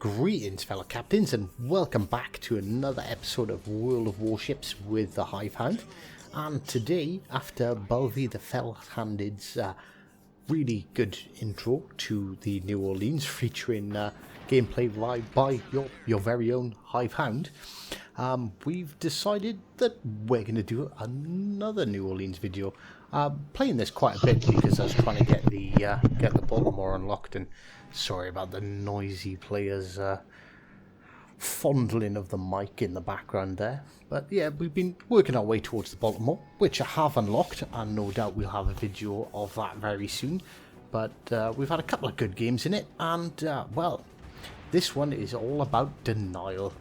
Greetings fellow captains and welcome back to another episode of World of Warships with the Hive Hound. And today, after Balvi the Fell-Handed's really good intro to the New Orleans featuring gameplay by your very own Hive Hound, we've decided that we're going to do another New Orleans video. Playing this quite a bit because I was trying to get the Baltimore unlocked, and sorry about the noisy players fondling of the mic in the background there. But yeah, we've been working our way towards the Baltimore, which I have unlocked, and no doubt we'll have a video of that very soon. But we've had a couple of good games in it, and well, this one is all about denial.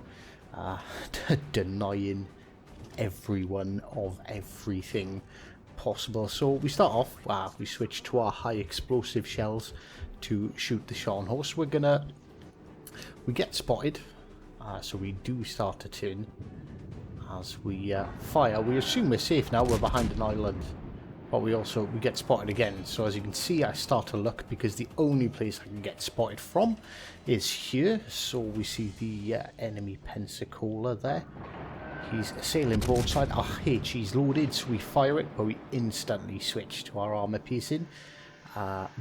Denying everyone of everything possible. So we start off, we switch to our high explosive shells to shoot the Scharnhorst. We get spotted, so we do start to turn as we fire. We assume we're safe now, we're behind an island, but we get spotted again. So as you can see, I start to look because the only place I can get spotted from is here. So we see the enemy Pensacola there. He's sailing broadside. Our HE's loaded, so we fire it, but we instantly switch to our armor piercing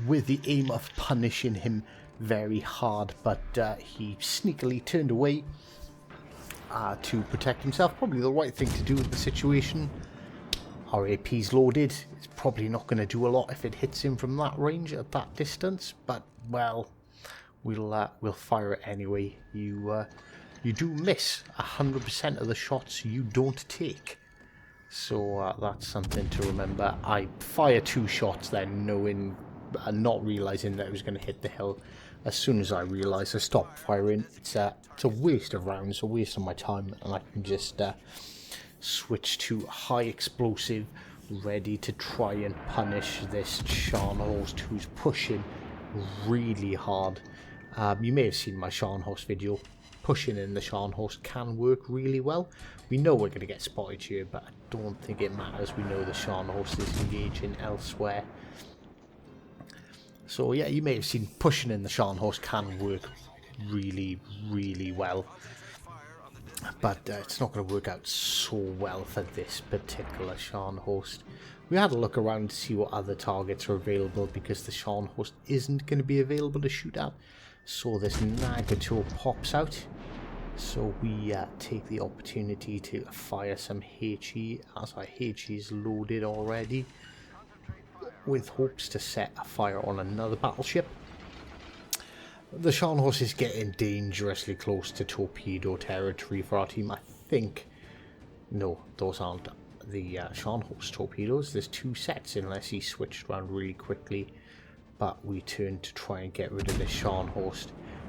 with the aim of punishing him very hard. But he sneakily turned away to protect himself. Probably the right thing to do in the situation. Our AP's loaded. It's probably not going to do a lot if it hits him from that range at that distance. But well, we'll fire it anyway. You do miss 100% of the shots you don't take. So that's something to remember. I fire 2 shots then, knowing and not realizing that it was going to hit the hill. As soon as I realized, I stopped firing. It's a waste of rounds, a waste of my time, and I can just switch to high explosive, ready to try and punish this Scharnhorst who's pushing really hard. You may have seen my Scharnhorst video. Pushing in the Scharnhorst can work really well. We know we're going to get spotted here, but I don't think it matters. We know the Scharnhorst is engaging elsewhere. So yeah, you may have seen pushing in the Scharnhorst can work really, really well. But it's not going to work out so well for this particular Scharnhorst. We had a look around to see what other targets are available because the Scharnhorst isn't going to be available to shoot at. So this Nagato pops out. So we take the opportunity to fire some HE as our HE is loaded already, with hopes to set a fire on another battleship. The Scharnhorst is getting dangerously close to torpedo territory for our team. I think, no, those aren't the Scharnhorst torpedoes. There's 2 sets unless he switched around really quickly. But we turn to try and get rid of the Scharnhorst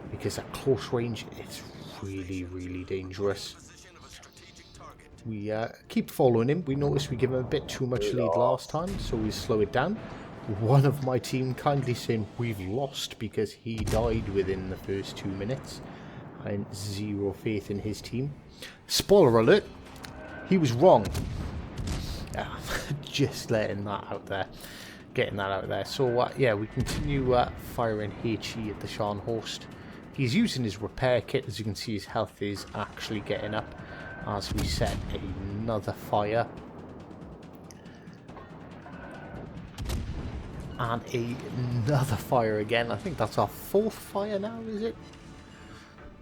because at close range it's really, really dangerous. We keep following him. We noticed we gave him a bit too much lead last time, so we slow it down. One of my team kindly saying we've lost because he died within the first 2 minutes. I had zero faith in his team. Spoiler alert, he was wrong. Just letting that out there. Getting that out there. So yeah, we continue firing HE at the Scharnhorst. He's using his repair kit. As you can see, his health is actually getting up as we set another fire. And another fire again. I think that's our 4th fire now, is it?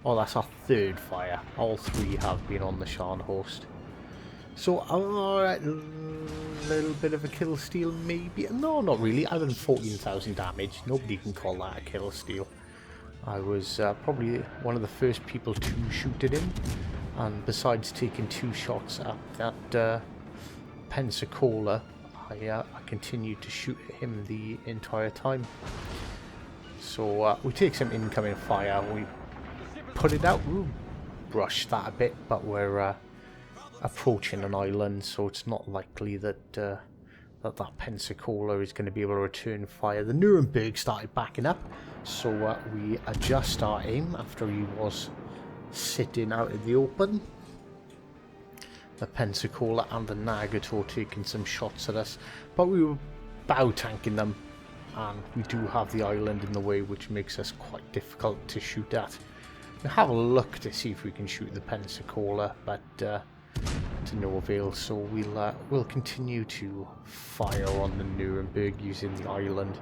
Oh, that's our 3rd fire. All 3 have been on the Scharnhorst. So, alright, little bit of a kill steal maybe. No, not really. I've done 14,000 damage. Nobody can call that a kill steal. I was probably one of the first people to shoot at him. And besides taking 2 shots at that Pensacola, I continued to shoot at him the entire time. So we take some incoming fire. We put it out. Ooh, brush that a bit, but we're approaching an island, so it's not likely that that Pensacola is going to be able to return fire. The Nuremberg started backing up, so we adjust our aim after he was sitting out in the open. The Pensacola and the Nagato taking some shots at us, but we were bow tanking them, and we do have the island in the way, which makes us quite difficult to shoot at. We'll have a look to see if we can shoot the Pensacola, but to no avail. So we'll continue to fire on the Nuremberg using the island.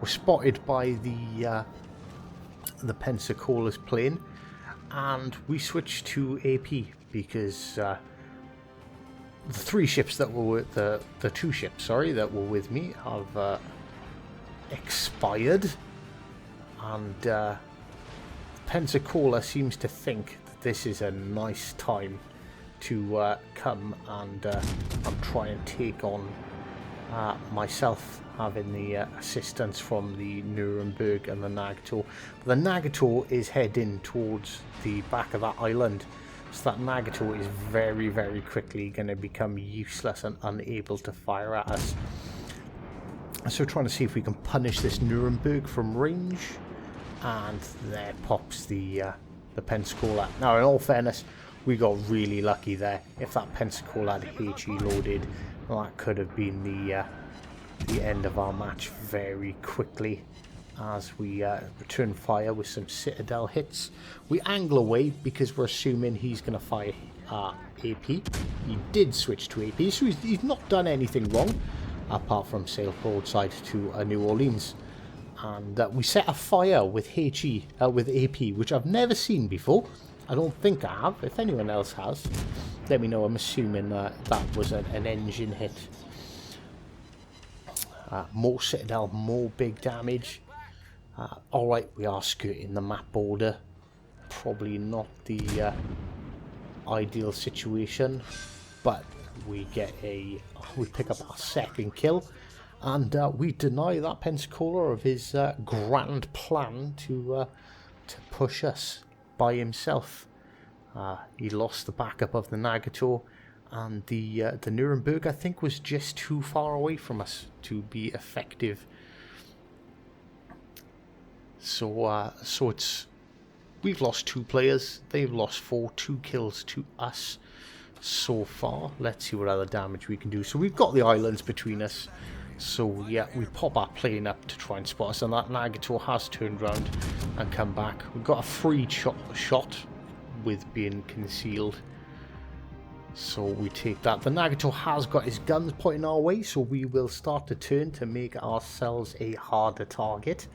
We're spotted by the Pensacola's plane, and we switch to AP because the three ships that were with the two ships, sorry, that were with me have expired, and Pensacola seems to think that this is a nice time to come and try and take on myself, having the assistance from the Nuremberg and the Nagato. The Nagato is heading towards the back of that island, so that Nagato is very, very quickly going to become useless and unable to fire at us. So trying to see if we can punish this Nuremberg from range, and there pops the Pensacola. Now, in all fairness, we got really lucky there. If that Pensacola had HE loaded, well, that could have been the end of our match very quickly, as we return fire with some Citadel hits. We angle away because we're assuming he's going to fire AP. He did switch to AP, so he's not done anything wrong, apart from sail broadside to New Orleans. And we set a fire with HE, with AP, which I've never seen before. I don't think I have. If anyone else has, let me know. I'm assuming that was an engine hit. More Citadel, more big damage. Alright, we are skirting the map border. Probably not the ideal situation, but we pick up our second kill, and we deny that Pensacola of his grand plan to push us by himself. He lost the backup of the Nagato, and the Nuremberg, I think, was just too far away from us to be effective. So we've lost 2 players. They've lost 4, 2 kills to us so far. Let's see what other damage we can do. So we've got the islands between us. So yeah, we pop our plane up to try and spot us, and that Nagato has turned around and come back. We've got a free shot with being concealed, so we take that. The Nagato has got his guns pointing our way, so we will start to turn to make ourselves a harder target.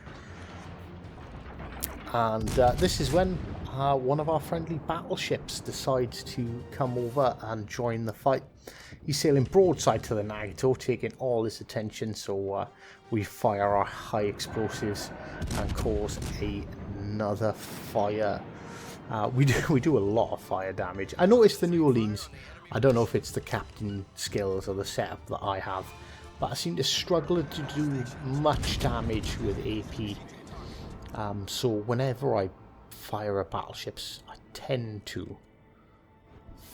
And this is when one of our friendly battleships decides to come over and join the fight. He's sailing broadside to the Nagato, taking all his attention, so we fire our high explosives and cause another fire. We do a lot of fire damage. I noticed the New Orleans, I don't know if it's the captain skills or the setup that I have, but I seem to struggle to do much damage with AP. So whenever I fire at battleships, I tend to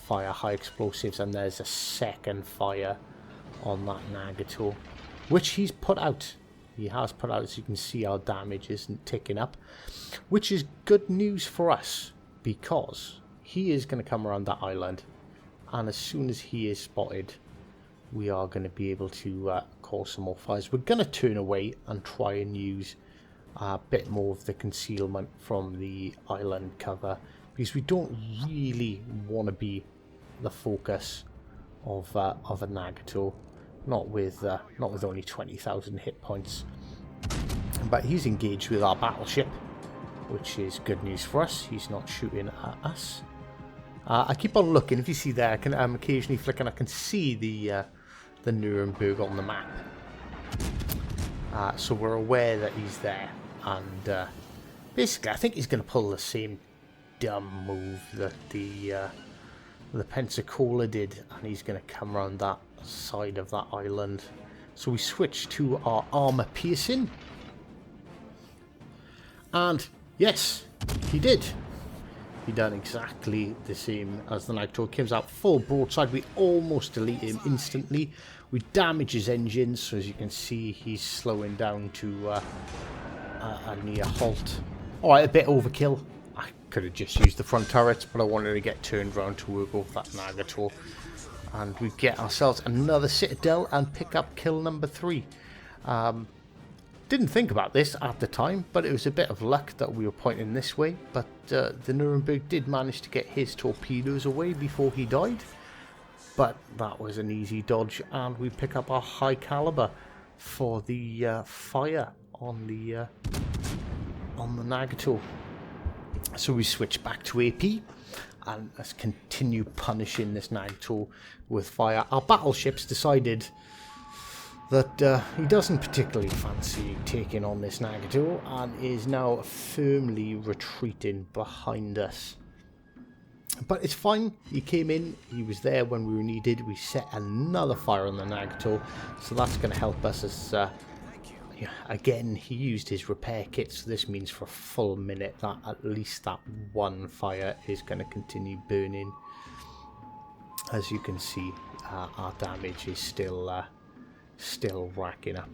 fire high explosives, and there's a second fire on that Nagato, which he's put out. He has put out, as you can see, our damage isn't ticking up, which is good news for us, because he is going to come around that island, and as soon as he is spotted, we are going to be able to cause some more fires. We're going to turn away and try and use a bit more of the concealment from the island cover, because we don't really want to be the focus of a Nagato, not with only 20,000 hit points. But he's engaged with our battleship, which is good news for us. He's not shooting at us. I keep on looking. If you see there, I'm occasionally flicking. I can see the Nuremberg on the map, so we're aware that he's there. And basically, I think he's going to pull the same dumb move that the Pensacola did, and he's going to come around that side of that island. So we switch to our armor piercing, and yes, he did. He done exactly the same as the Nagato. Comes out full broadside. We almost delete him instantly. We damage his engines, so as you can see, he's slowing down to a near halt. Alright, a bit overkill. I could have just used the front turrets, but I wanted to get turned around to work off that Nagato. And we get ourselves another Citadel and pick up kill number 3. Didn't think about this at the time, but it was a bit of luck that we were pointing this way. But the Nuremberg did manage to get his torpedoes away before he died. But that was an easy dodge, and we pick up our high caliber for the fire on the Nagato. So we switch back to AP, and let's continue punishing this Nagato with fire. Our battleships decided that he doesn't particularly fancy taking on this Nagato and is now firmly retreating behind us. But it's fine, he came in, he was there when we were needed, we set another fire on the Nagato, so that's going to help us as, again, he used his repair kit, so this means for a full minute that at least that one fire is going to continue burning. As you can see, our damage is still racking up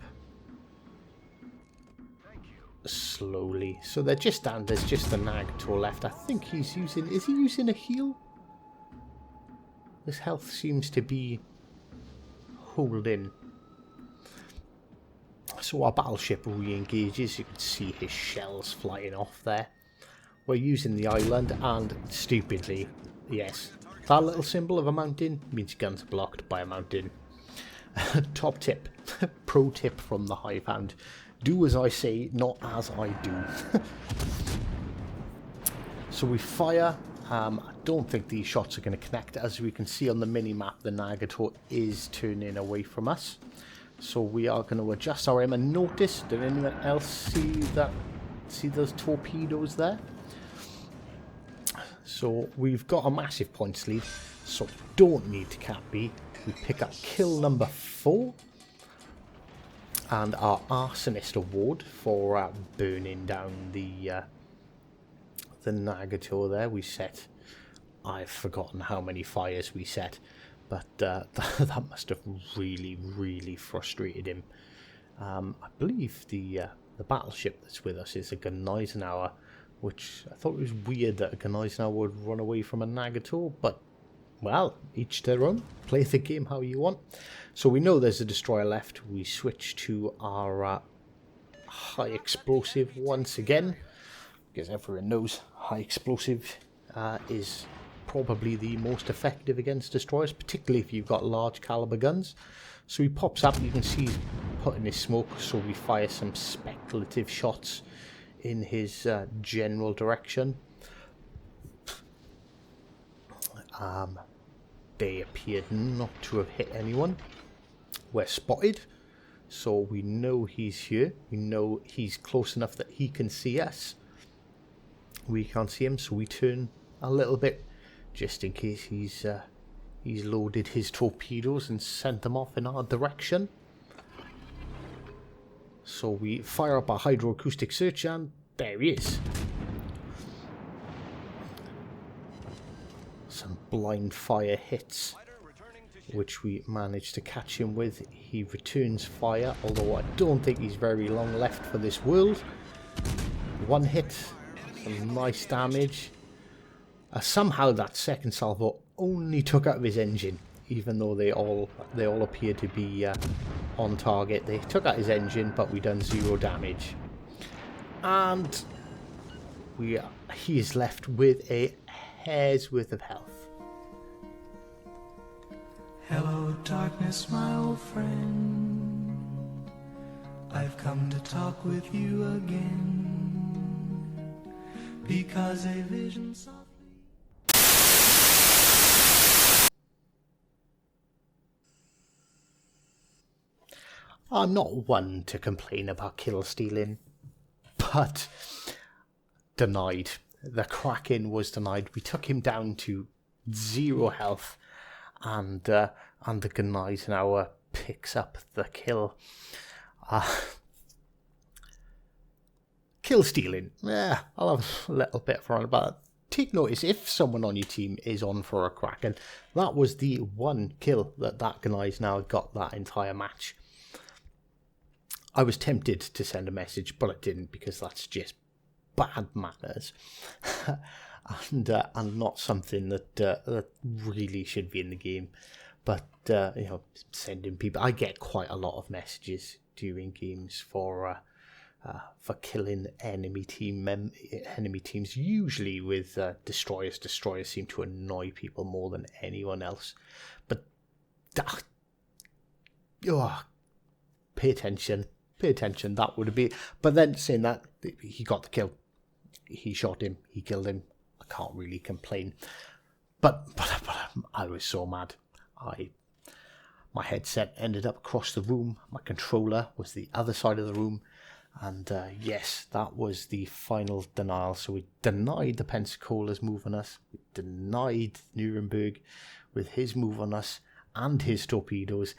slowly. So they're just down, there's just the Nagato left. I think he's using, is he using a heal? His health seems to be holding. So our battleship re-engages. You can see his shells flying off there. We're using the island, and stupidly, yes, that little symbol of a mountain means guns are blocked by a mountain. Top tip, pro tip from the Hive Hound: do as I say, not as I do. So we fire. I don't think these shots are going to connect. As we can see on the mini-map, the Nagato is turning away from us. So we are going to adjust our aim. And notice, did anyone else see those torpedoes there? So we've got a massive points lead, so don't need to cap B. We pick up kill number 4 and our Arsonist award for burning down the Nagato there. We set, I've forgotten how many fires we set, but that must have really frustrated him. I believe the battleship that's with us is a Gneisenauer, which I thought it was weird that a Gneisenauer would run away from a Nagato, but well, each their own. Play the game how you want. So we know there's a destroyer left. We switch to our high explosive once again, because everyone knows high explosive is probably the most effective against destroyers, particularly if you've got large caliber guns. So he pops up, you can see he's putting his smoke, so we fire some speculative shots in his general direction. They appeared not to have hit anyone. We're spotted, so we know he's here. We know he's close enough that he can see us. We can't see him, so we turn a little bit just in case he's loaded his torpedoes and sent them off in our direction. So we fire up our hydroacoustic search, and there he is. Some blind fire hits, which we managed to catch him with. He returns fire, although I don't think he's very long left for this world. One hit, some nice damage. Somehow that second salvo only took out of his engine, even though they all appear to be on target. They took out his engine, but we done 0 damage, and he is left with a hair's worth of health. Hello, darkness, my old friend. I've come to talk with you again, because a vision softly. I'm not one to complain about kill stealing, but denied. The Kraken was denied. We took him down to 0 health, and the Gneisenauer picks up the kill. Kill stealing. Yeah, I'll have a little bit of fun about it. Take notice, if someone on your team is on for a Kraken, that was the one kill that Gneisenauer got that entire match. I was tempted to send a message, but I didn't, because that's just bad manners, and not something that really should be in the game. But sending people, I get quite a lot of messages during games for for killing enemy teams, usually with destroyers. Destroyers seem to annoy people more than anyone else. But pay attention, that would be. But then saying that, he got the kill. He shot him, he killed him. I can't really complain. But I was so mad. My headset ended up across the room. My controller was the other side of the room. And yes, that was the final denial. So we denied the Pensacola's move on us. We denied Nuremberg with his move on us and his torpedoes.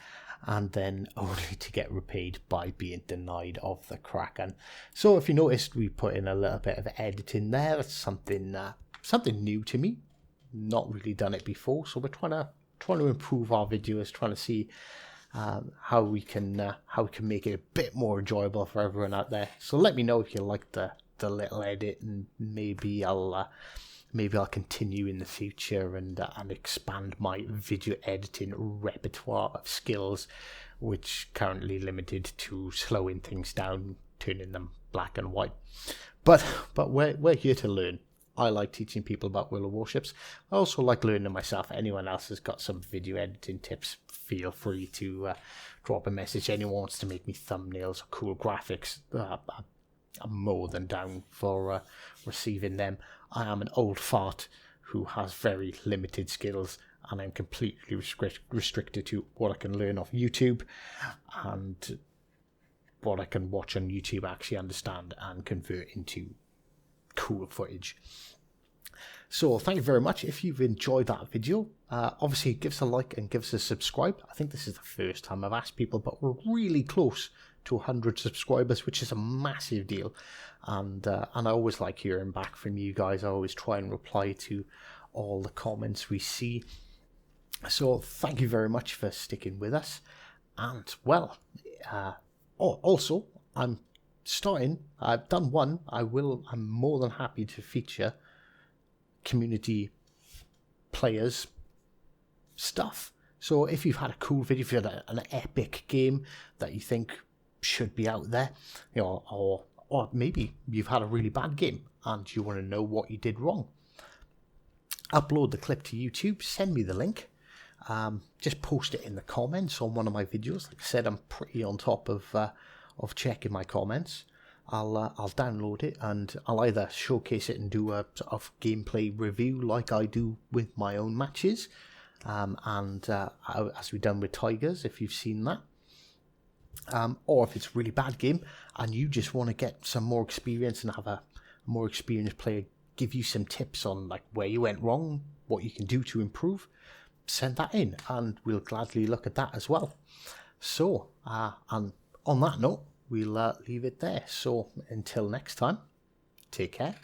And then only to get repaid by being denied of the Kraken. So if you noticed, we put in a little bit of editing there. It's something new to me. Not really done it before. So we're trying to improve our videos, trying to see how we can make it a bit more enjoyable for everyone out there. So let me know if you like the little edit, and maybe I'll continue in the future and expand my video editing repertoire of skills, which currently limited to slowing things down, turning them black and white. But we're here to learn. I like teaching people about World of Warships. I also like learning myself. Anyone else has got some video editing tips, feel free to drop a message. Anyone wants to make me thumbnails or cool graphics, I'm more than down for receiving them. I am an old fart who has very limited skills, and I'm completely restricted to what I can learn off YouTube and what I can watch on YouTube, actually understand and convert into cool footage. So thank you very much. If you've enjoyed that video, obviously give us a like and give us a subscribe. I think this is the first time I've asked people, but we're really close to 100 subscribers, which is a massive deal. And I always like hearing back from you guys. I always try and reply to all the comments we see. So thank you very much for sticking with us. And well, also I'm starting. I've done one. I'm more than happy to feature community players stuff. So if you've had a cool video, if you had an epic game that you think should be out there, you know, or maybe you've had a really bad game and you want to know what you did wrong, upload the clip to YouTube, send me the link, just post it in the comments on one of my videos. Like I said, I'm pretty on top of checking my comments. I'll download it and I'll either showcase it and do a sort of gameplay review like I do with my own matches, as we've done with Tigers, if you've seen that. Or if it's a really bad game and you just want to get some more experience and have a more experienced player give you some tips on like where you went wrong, what you can do to improve, send that in and we'll gladly look at that as well. So, and on that note, we'll leave it there. So until next time, take care.